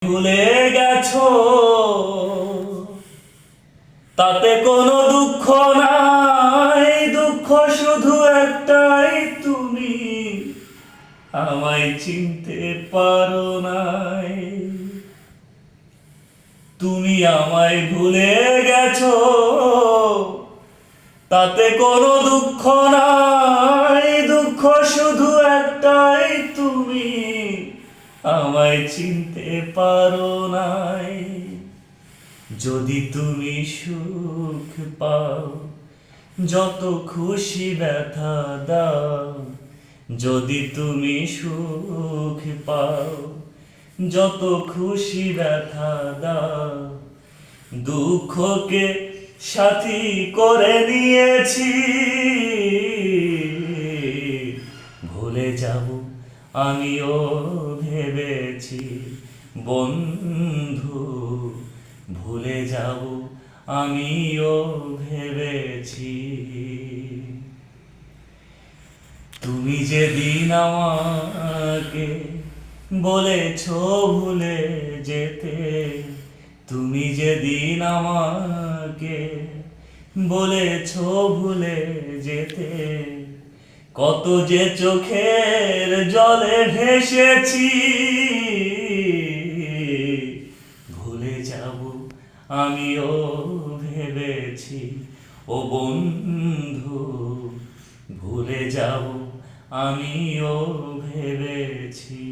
ভুলে গেছো তাতে কোনো দুঃখ নাই, দুঃখ শুধু একটাই, তুমি আমায় চিনতে পারো নাই। তুমি আমায় ভুলে গেছো তাতে কোনো দুঃখ নাই, দুঃখ শুধু একটাই, তুমি আমায় চিনতে পারো নাই। যদি তুমি সুখ পাও যত খুশি ব্যথা দাও, যদি তুমি সুখ পাও যত খুশি ব্যথা দাও, দুঃখকে সাথী করে নিয়েছি। ভুলে যাব আমিও ভেবেছি বন্ধু, ভুলে যাব আমিও ভেবেছি। তুমি যেদিন আমাকে বলেছ ভুলে যেতে, তুমি যেদিন আমাকে বলেছ ভুলে যেতে, কত যে চোখের জলে ভেসেছি। ভুলে যাব আমিও ভেবেছি ও বন্ধু, ভুলে যাব আমিও ভেবেছি।